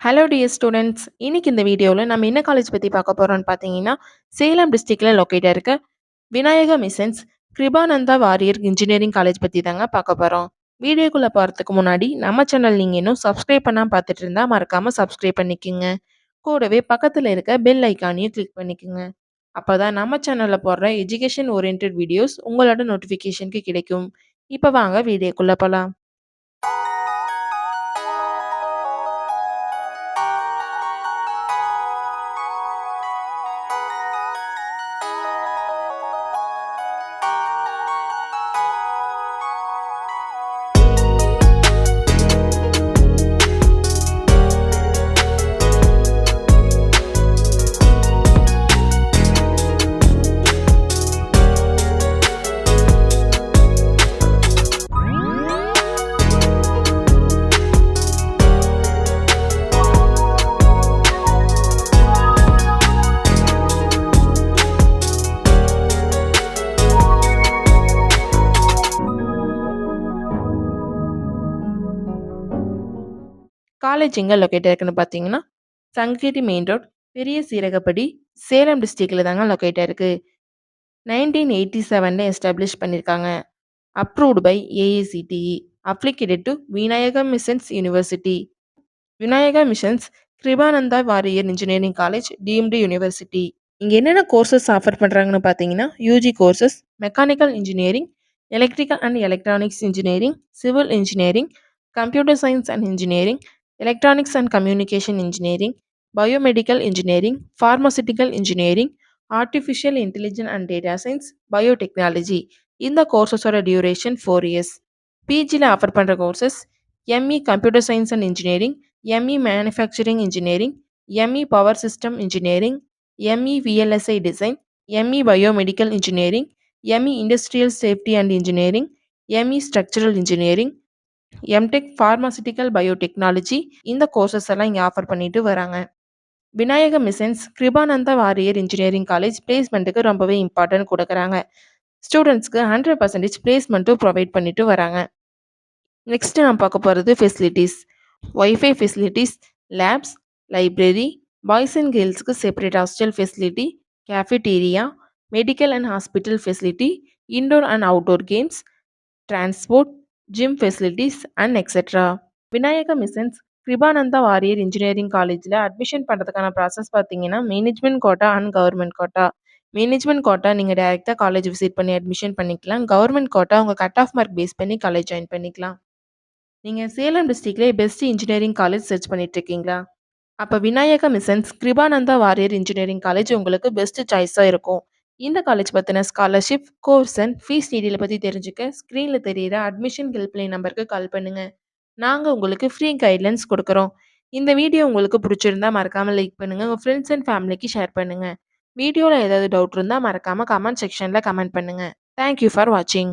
Hello dear students. இன்னைக்கு இந்த வீடியோவில் நம்ம என்ன காலேஜ் பற்றி பார்க்க போகிறோம்னு பார்த்தீங்கன்னா, சேலம் டிஸ்ட்ரிக்டில் லொக்கேட்டாக இருக்க Vinayaka missions Kirupananda Variyar engineering college பற்றி தாங்க பார்க்க போகிறோம். வீடியோக்குள்ளே போகிறதுக்கு முன்னாடி நம்ம சேனல் நீங்கள் இன்னும் சப்ஸ்கிரைப் பண்ணாமல் பார்த்துட்டு இருந்தால் மறக்காமல் சப்ஸ்கிரைப் பண்ணிக்கோங்க. கூடவே பக்கத்தில் இருக்க பெல் ஐக்கானையும் கிளிக் பண்ணிக்கோங்க. அப்போ தான் நம்ம சேனலில் போடுற எஜுகேஷன் ஓரியன்ட் வீடியோஸ் உங்களோட நோட்டிஃபிகேஷனுக்கு கிடைக்கும். இப்போ வாங்க வீடியோக்குள்ளே போகலாம். காலேஜ் எங்கே லொக்கேட் இருக்குன்னு பார்த்தீங்கன்னா, சங்ககிரி மெயின் ரோட், பெரிய சீரகப்படி, சேலம் டிஸ்ட்ரிக்டில் தாங்க லொக்கேட் இருக்கு. 1987 எஸ்டாப்ளிஷ் பண்ணியிருக்காங்க. Approved by AICTE. Affiliated to Vinayaka missions university. Vinayaka missions Kirupananda Variyar engineering college deemed university. இங்கே என்னென்ன கோர்சஸ் ஆஃபர் பண்ணுறாங்கன்னு பார்த்தீங்கன்னா, UG courses mechanical engineering, electrical and electronics engineering, civil engineering, computer science and engineering, electronics and communication engineering, biomedical engineering, pharmaceutical engineering, artificial intelligence and data science, biotechnology. இந்த கோர்சஸோட duration 4 years. பிஜியில் offer பண்ணுற courses ME computer science and engineering, ME manufacturing engineering, ME power system engineering, ME VLSI design, ME biomedical engineering, ME industrial safety and engineering, ME structural engineering, MTech pharmaceutical biotechnology. இந்த courses எல்லாம் இங்கே offer பண்ணிட்டு வராங்க. Vinayaka missions Kirupananda Variyar engineering college பிளேஸ்மெண்ட்டுக்கு ரொம்பவே important கொடுக்குறாங்க. ஸ்டூடெண்ட்ஸ்க்கு 100% பிளேஸ்மெண்ட்டும் provide பண்ணிட்டு வராங்க. நெக்ஸ்ட்டு நான் பார்க்க போகிறது facilities. WiFi facilities, labs, library, boys and கேர்ள்ஸுக்கு separate hostel facility, cafeteria, medical and hospital facility, indoor and outdoor games, transport, gym facilities and etcetera. Vinayaka missions Kirupananda Variyar engineering காலேஜில் அட்மிஷன் பண்ணுறதுக்கான ப்ராசஸ் பார்த்தீங்கன்னா, management quota and government quota. Management quota நீங்கள் டேரெக்டாக college visit பண்ணி admission பண்ணிக்கலாம். Government quota உங்கள் cut off mark base பண்ணி college join பண்ணிக்கலாம். நீங்கள் சேலம் டிஸ்ட்ரிக்ட்லேயே பெஸ்ட் இன்ஜினியரிங் காலேஜ் சர்ச் பண்ணிட்டு இருக்கீங்களா? அப்போ Vinayaka missions Kirupananda Variyar engineering college உங்களுக்கு பெஸ்ட் சாய்ஸாக இருக்கும். இந்த காலேஜ் பற்றின ஸ்காலர்ஷிப், கோர்ஸ் அண்ட் ஃபீஸ் டீட்டெயிலை பற்றி தெரிஞ்சுக்க ஸ்க்ரீனில் தெரியிற அட்மிஷன் ஹெல்ப்லைன் நம்பருக்கு கால் பண்ணுங்கள். நாங்கள் உங்களுக்கு ஃப்ரீ கைட்லைன்ஸ் கொடுக்குறோம். இந்த வீடியோ உங்களுக்கு பிடிச்சிருந்தா மறக்காமல் லைக் பண்ணுங்கள். உங்கள் ஃப்ரெண்ட்ஸ் அண்ட் ஃபேமிலிக்கு ஷேர் பண்ணுங்கள். வீடியோவில் ஏதாவது டவுட் இருந்தால் மறக்காமல் கமெண்ட் செக்ஷனில் கமெண்ட் பண்ணுங்கள். தேங்க்யூ ஃபார் வாட்சிங்.